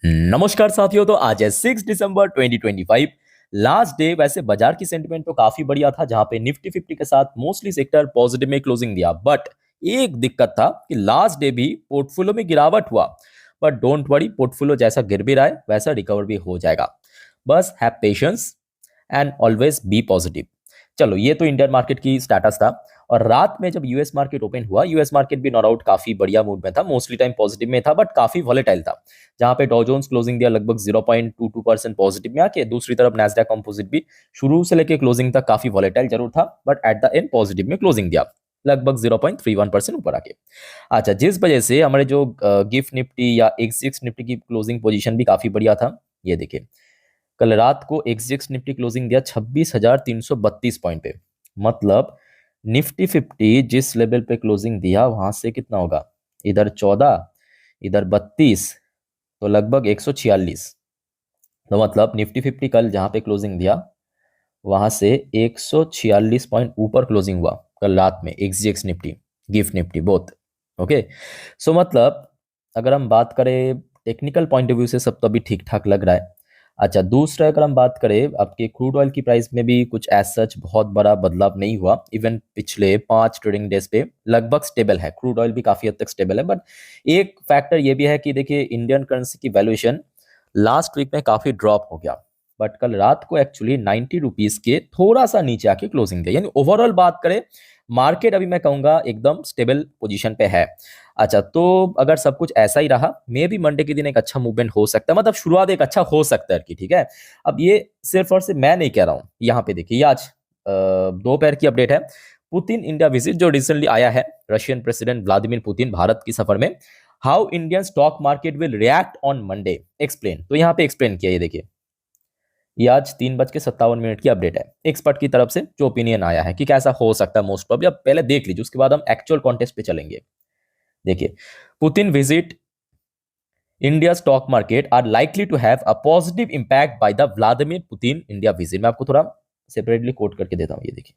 नमस्कार साथियों। तो आज है 6 दिसंबर 2025, लास्ट डे। वैसे बाजार की सेंटिमेंट तो काफी बढ़िया था, जहां पे निफ्टी 50 के साथ मोस्टली सेक्टर पॉजिटिव में क्लोजिंग दिया। बट एक दिक्कत था कि लास्ट डे भी पोर्टफोलियो में गिरावट हुआ। बट डोंट वरी, पोर्टफोलियो जैसा गिर भी रहा है वैसा रिकवर भी हो जाएगा। बस have patience and always be positive. चलो, ये तो इंडियन मार्केट की स्टेटस था। और रात में जब यूएस मार्केट ओपन हुआ, यूएस मार्केट भी नॉट आउट काफी बढ़िया मूड में था, मोस्टली टाइम पॉजिटिव में था, बट काफी वॉलेटाइल था। जहां पे डॉ जोन्स क्लोजिंग दिया लगभग 0.22% पॉजिटिव में आके। दूसरी तरफ नैस्डैक कंपोजिट भी शुरू से लेके क्लोजिंग तक काफी वॉलेटाइल जरूर था, but at the end positive में क्लोजिंग दिया लगभग 0.31% ऊपर आके। अच्छा, जिस वजह से हमारे जो गिफ्ट निफ्टी या एक्सजेक्स निफ्टी की क्लोजिंग पोजीशन भी काफी बढ़िया था। ये देखिए, कल रात को एक्सजेक्स निफ्टी क्लोजिंग दिया 26,332 पॉइंट पे। मतलब निफ्टी 50 जिस लेवल पे क्लोजिंग दिया, वहां से कितना होगा, इधर 14, इधर 32, तो लगभग 146। तो मतलब निफ्टी 50 कल जहां पे क्लोजिंग दिया, वहां से 146 पॉइंट ऊपर क्लोजिंग हुआ कल रात में। SGX Nifty, gift Nifty both. Okay. So मतलब अगर हम बात करें टेक्निकल पॉइंट ऑफ व्यू से, सब तो अभी ठीक ठाक लग रहा है। अच्छा, दूसरा अगर हम बात करें, आपके क्रूड ऑयल की प्राइस में भी कुछ एज सच बहुत बड़ा बदलाव नहीं हुआ। इवन पिछले 5 ट्रेडिंग डेज पे लगभग स्टेबल है, क्रूड ऑयल भी काफी हद तक स्टेबल है। बट एक फैक्टर ये भी है कि देखिए, इंडियन करेंसी की वैल्यूएशन लास्ट वीक में काफी ड्रॉप हो गया। बट कल रात को एक्चुअली 90 रुपीज के थोड़ा सा नीचे आके क्लोजिंग दिया। यानी ओवरऑल बात करें, मार्केट अभी मैं कहूंगा एकदम स्टेबल पोजीशन पे है। अच्छा, तो अगर सब कुछ ऐसा ही रहा, मे भी मंडे के दिन एक अच्छा मूवमेंट हो सकता है, मतलब शुरुआत एक अच्छा हो सकता है कि ठीक है। अब ये सिर्फ और सिर्फ मैं नहीं कह रहा हूं। यहाँ पे देखिए, ये आज दोपहर की अपडेट है। पुतिन इंडिया विजिट जो रिसेंटली आया है, Russian president Vladimir Putin Bharat की सफर में। How Indian stock market will react on Monday, explain. तो यहाँ पे एक्सप्लेन किया, ये देखिए, ये आज 3:57 की अपडेट है। एक्सपर्ट की तरफ से जो ओपिनियन आया है कि कैसा हो सकता है मोस्ट प्रॉब्ली। अब पहले देख लीजिए, उसके बाद हम एक्चुअल कॉन्टेक्स्ट पे चलेंगे। देखिए, Putin visit India stock market are likely to have a positive impact by the Vladimir Putin India visit. मैं आपको थोड़ा सेपरेटली कोट करके देता हूं। ये देखिए,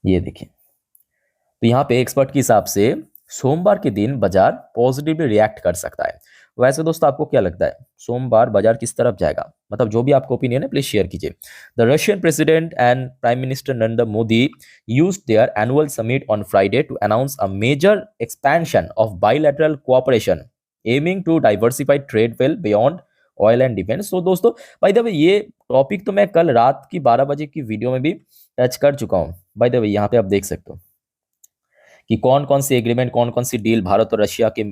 ये देखिए। तो यहाँ पे एक्सपर्ट के हिसाब से सोमवार के दिन बाजार पॉजिटिवली रिएक्ट कर सकता है। वैसे दोस्तों, आपको क्या लगता है सोमवार बाजार किस तरफ जाएगा? मतलब जो भी आपका ओपिनियन है, प्लीज शेयर कीजिए। The Russian president and prime minister Narendra Modi used their annual summit on Friday to announce a major expansion of bilateral cooperation aiming to diversify trade well beyond oil and defence. तो दोस्तों, by the way, ये topic तो मैं कल रात की 12 बजे की वीडियो में भी टच कर चुका हूँ। बाय द वे, यहाँ पे आप देख सकते हो कि कौन कौन सी एग्रीमेंट, कौन कौन सी डील भारत और रशिया के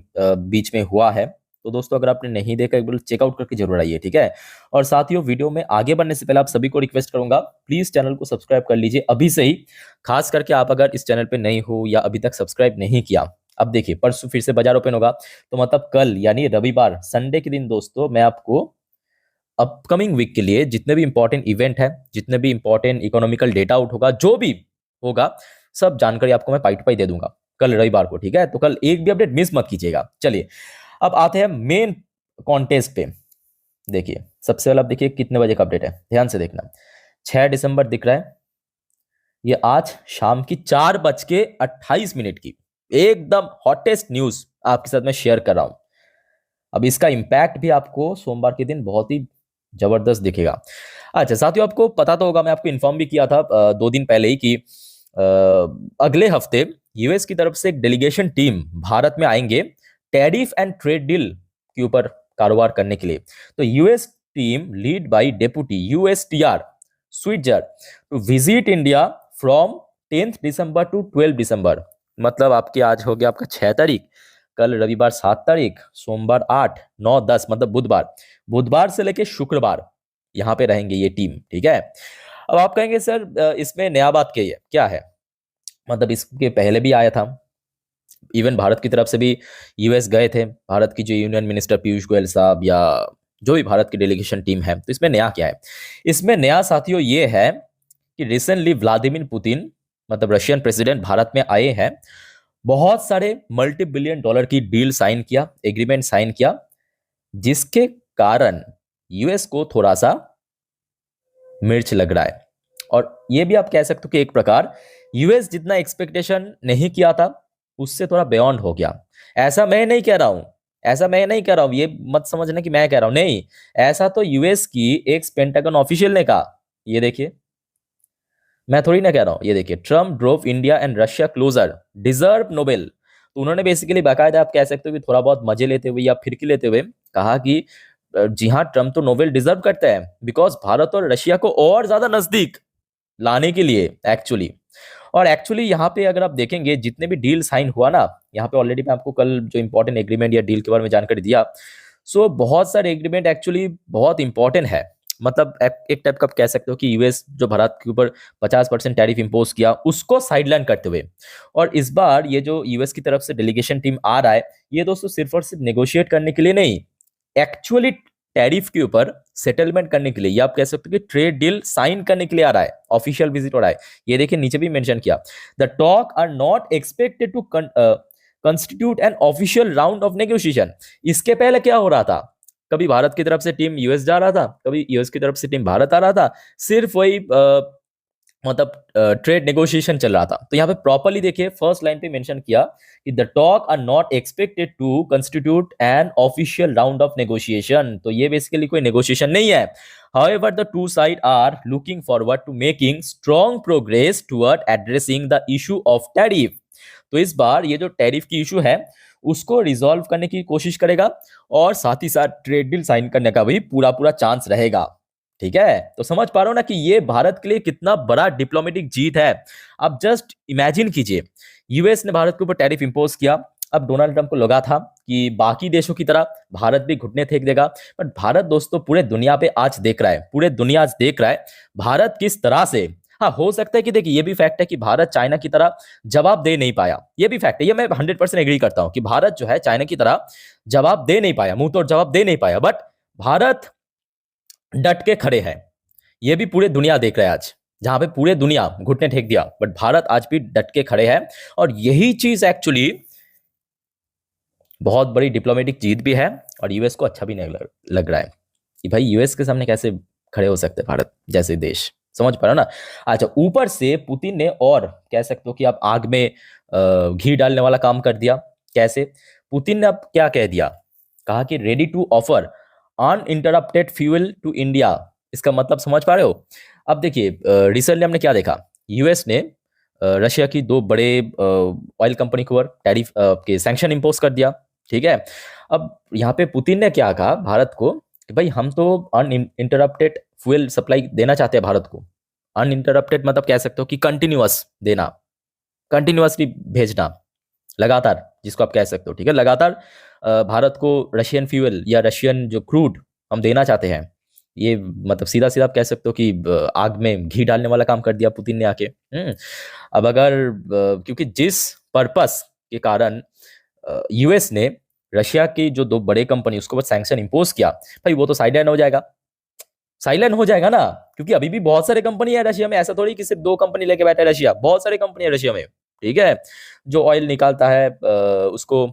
बीच में हुआ है। तो दोस्तों, अगर आपने नहीं देखा, एक बार चेकआउट करके जरूर आइए, ठीक है। और साथियों, वीडियो में आगे बढ़ने से पहले आप सभी को रिक्वेस्ट करूंगा, प्लीज चैनल को सब्सक्राइब कर लीजिए अभी से ही। खास करके आप अगर इस चैनल पे नहीं हो या अभी तक सब्सक्राइब नहीं किया। अब देखिए, परसों फिर से बाजार ओपन होगा, तो मतलब कल यानी रविवार, संडे के दिन दोस्तों, मैं आपको अपकमिंग वीक के लिए जितने भी इंपॉर्टेंट इवेंट है, जितने भी इंपॉर्टेंट इकोनॉमिकल डेटा आउट होगा, जो भी होगा, सब जानकारी आपको मैं पाई टू पाई दे दूंगा कल रविवार को, ठीक है। तो कल एक भी अपडेट मिस मत कीजिएगा। चलिए, अब आते हैं मेन कॉन्टेस्ट पे। देखिए, सबसे पहले आप देखिए कितने बजे का अपडेट है, ध्यान से देखना। 6 दिसंबर दिख रहा है, ये आज शाम की 4:28 की एकदम हॉटेस्ट न्यूज आपके साथ मैं शेयर कर रहा हूं। अब इसका इंपैक्ट भी आपको सोमवार के दिन बहुत ही जबरदस्त दिखेगा। अच्छा साथियों, आपको पता तो होगा, मैं आपको इन्फॉर्म भी किया था 2 दिन पहले ही कि अगले हफ्ते यूएस की तरफ से एक डेलीगेशन टीम भारत में आएंगे टैरिफ एंड ट्रेड डील के ऊपर कारोबार करने के लिए। तो US team lead by deputy USTR Switzer to visit India from 10 December to 12 December. मतलब आपके आज हो गया आपका 6 तारीख, कल रविवार 7 तारीख, सोमवार 8, 9, 10, मतलब बुधवार। बुधवार से लेके शुक्रवार यहाँ पे रहेंगे ये टीम, ठीक है। अब आप कहेंगे सर, इसमें नया बात क्या है? मतलब इसके पहले भी आया था, इवन भारत की तरफ से भी यूएस गए थे, भारत की जो यूनियन मिनिस्टर पीयूष गोयल साहब या जो भी भारत की डेलीगेशन टीम है। तो इसमें नया क्या है? इसमें नया साथियों ये है कि रिसेंटली व्लादिमीर पुतिन, मतलब रशियन प्रेसिडेंट, भारत में आए हैं। बहुत सारे मल्टी बिलियन डॉलर की डील साइन किया, एग्रीमेंट साइन किया, जिसके कारण यूएस को थोड़ा सा मिर्च लग रहा है। और ये भी आप कह सकते हो कि एक प्रकार यूएस जितना एक्सपेक्टेशन नहीं किया था, उससे थोड़ा बियॉन्ड हो गया। ऐसा मैं नहीं कह रहा हूं, ऐसा मैं नहीं कह रहा हूं, ये मत समझना कि मैं कह रहा हूं, नहीं, ऐसा तो यूएस की एक पेंटागन ऑफिशियल ने कहा। ये देखिए, मैं थोड़ी ना कह रहा हूं, ये देखिए, Trump drove India and Russia closer, deserve Nobel. तो उन्होंने बेसिकली बाकायदा, आप कह सकते हो कि थोड़ा बहुत मजे लेते हुए या फिरकी लेते हुए कहा कि जी हाँ, ट्रम्प तो नोबेल डिजर्व करते हैं, बिकॉज भारत और रशिया को और ज्यादा नजदीक लाने के लिए एक्चुअली। और एक्चुअली यहाँ पे अगर आप देखेंगे जितने भी डील साइन हुआ ना, यहाँ पे ऑलरेडी मैं आपको कल जो इंपॉर्टेंट एग्रीमेंट या डील के बारे में जानकारी दिया, सो बहुत सारे एग्रीमेंट एक्चुअली बहुत इंपॉर्टेंट है। मतलब एक टाइप का आप कह सकते हो कि यूएस जो भारत के ऊपर 50% टैरिफ इंपोज किया, उसको साइडलाइन करते हुए, और इस बार ये जो यूएस की तरफ से डेलीगेशन टीम आ रहा है, ये दोस्तों सिर्फ और सिर्फ नेगोशिएट करने के लिए नहीं, एक्चुअली टैरिफ के ऊपर सेटलमेंट करने के लिए, या आप कह सकते हो कि ट्रेड डील साइन करने के लिए आ रहा है, ऑफिशियल विजिट हो रहा है। ये देखिए नीचे भी मेंशन किया, the talk are not expected to constitute an official round of negotiation. इसके पहले क्या हो रहा था, कभी भारत की तरफ से टीम यूएस जा रहा था, कभी यूएस की तरफ से टीम भारत आ रहा था, सिर्फ वही मतलब ट्रेड नेगोशिएशन चल रहा था। तो यहाँ पे प्रॉपरली देखिए फर्स्ट लाइन पे मेंशन किया कि the talk are not expected to constitute an official round of negotiation. तो ये बेसिकली कोई नेगोशिएशन नहीं है। However, the two sides are looking forward to making strong progress toward addressing the issue of tariff. तो इस बार ये जो tariff की इशू है उसको रिजॉल्व करने की कोशिश करेगा, और साथ ही साथ ट्रेड डील साइन करने का भी पूरा पूरा चांस रहेगा। ठीक है, तो समझ पा रहे हो ना कि ये भारत के लिए कितना बड़ा डिप्लोमेटिक जीत है। अब जस्ट इमेजिन कीजिए, यूएस ने भारत के ऊपर टैरिफ इंपोज किया, अब डोनाल्ड ट्रंप को लगा था कि बाकी देशों की तरह भारत भी घुटने फेंक देगा, बट भारत दोस्तों पूरे दुनिया पे आज देख रहा है, पूरे दुनिया आज देख रहा है भारत किस तरह से, हाँ हो सकता है कि देखिए ये भी फैक्ट है कि भारत चाइना की तरह जवाब दे नहीं पाया, ये भी फैक्ट है, ये मैं 100% एग्री करता हूं कि भारत जो है चाइना की तरह जवाब दे नहीं पाया, मुंह तोड़ जवाब दे नहीं पाया, बट भारत डट के खड़े हैं। ये भी पूरे दुनिया देख रहा है आज, जहां पे पूरे दुनिया घुटने टेक दिया, बट भारत आज भी डट के खड़े हैं। और यही चीज एक्चुअली बहुत बड़ी डिप्लोमेटिक जीत भी है, और यूएस को अच्छा भी नहीं लग रहा है कि भाई यूएस के सामने कैसे खड़े हो सकते भारत जैसे देश। समझ पा रहे हो ना। अच्छा, ऊपर से पुतिन ने और कह सकते हो कि आप आग में घी डालने वाला काम कर दिया। कैसे? पुतिन ने अब क्या कह दिया, कहा कि ready to offer uninterrupted fuel to India. इसका मतलब समझ पा रहे हो। अब देखिए रिसेंटली हमने क्या देखा, यूएस ने रशिया की दो बड़े ऑयल कंपनी के ऊपर टैरिफ के सैंक्शन इंपोज कर दिया। ठीक है, अब यहाँ पे पुतिन ने क्या कहा भारत को कि भाई हम तो अनइंटरप्टेड फ्यूल सप्लाई देना चाहते हैं भारत को। अनइंटरप्टेड मतलब कह सकते हो कि कंटिन्यूअस देना, कंटिन्यूअसली भेजना, लगातार, जिसको आप कह सकते हो। ठीक है, लगातार भारत को रशियन फ्यूल या रशियन जो क्रूड हम देना चाहते हैं। ये मतलब सीधा सीधा आप कह सकते हो कि आग में घी डालने वाला काम कर दिया पुतिन ने आके। अब अगर क्योंकि जिस पर्पस के कारण यूएस ने रशिया की जो दो बड़े कंपनी उसको बस सैंक्शन इंपोज किया, भाई वो तो साइडलाइन हो जाएगा, साइलेंट हो जाएगा ना, क्योंकि अभी भी बहुत सारे कंपनी है रशिया में, ऐसा थोड़ी कि सिर्फ दो कंपनी लेके बैठे रशिया, बहुत सारी कंपनी है रशिया में। ठीक है, जो ऑयल निकालता है उसको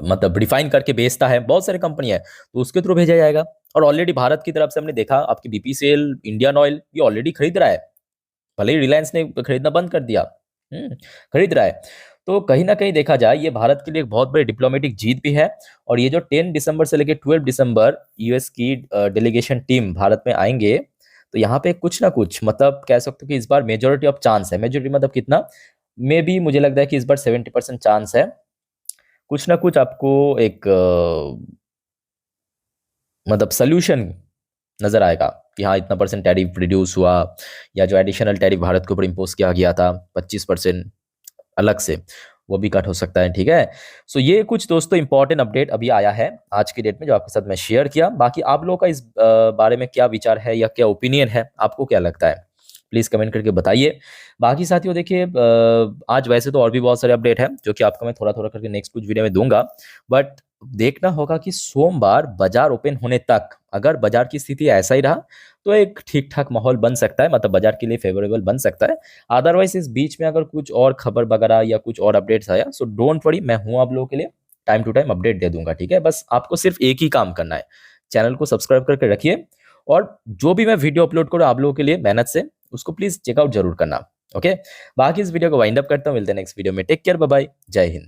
मतलब रिफाइन करके बेचता है, बहुत सारी कंपनी है, तो उसके थ्रू भेजा जाएगा। और ऑलरेडी भारत की तरफ से हमने देखा आपकी बीपीसीएल, इंडियन ऑयल ये ऑलरेडी खरीद रहा है, भले ही रिलायंस ने खरीदना बंद कर दिया, खरीद रहा है। तो कहीं ना कहीं देखा जाए ये भारत के लिए एक बहुत बड़ी डिप्लोमेटिक जीत भी है। और ये जो 10 दिसंबर से लेकर 12 दिसंबर यूएस की डेलीगेशन टीम भारत में आएंगे, तो यहाँ पे कुछ ना कुछ मतलब कह सकते हो कि इस बार मेजोरिटी ऑफ चांस है, मेजोरिटी मतलब कितना, मे बी मुझे लगता है कि इस बार 70% चांस है, कुछ ना कुछ आपको एक मतलब सोल्यूशन नजर आएगा कि हाँ इतना परसेंट टैरिफ रिड्यूस हुआ, या जो एडिशनल टैरिफ भारत के ऊपर इंपोज किया गया था 25% अलग से, वो भी कट हो सकता है। ठीक है, सो ये कुछ दोस्तों इंपॉर्टेंट अपडेट अभी आया है आज की डेट में जो आपके साथ मैं शेयर किया। बाकी आप लोगों का इस बारे में क्या विचार है या क्या ओपिनियन है, आपको क्या लगता है, प्लीज कमेंट करके बताइए। बाकी साथियों देखिए आज वैसे तो और भी बहुत सारे अपडेट हैं जो कि आपको मैं थोड़ा थोड़ा करके नेक्स्ट कुछ वीडियो में दूंगा, बट देखना होगा कि सोमवार बाजार ओपन होने तक अगर बाजार की स्थिति ऐसा ही रहा तो एक ठीक ठाक माहौल बन सकता है, मतलब बाजार के लिए फेवरेबल बन सकता है। अदरवाइज इस बीच में अगर कुछ और खबर वगैरह या कुछ और अपडेट्स आया, सो डोंट वरी, मैं हूं आप लोगों के लिए, टाइम टू टाइम अपडेट दे दूंगा। ठीक है, बस आपको सिर्फ एक ही काम करना है, चैनल को सब्सक्राइब करके रखिए, और जो भी मैं वीडियो अपलोड करूँ आप लोगों के लिए मेहनत से, उसको प्लीज चेकआउट जरूर करना। ओके, बाकी इस वीडियो को वाइंड अप करता हूँ, मिलते हैं नेक्स्ट वीडियो में। टेक केयर, बाय बाय, जय हिंद।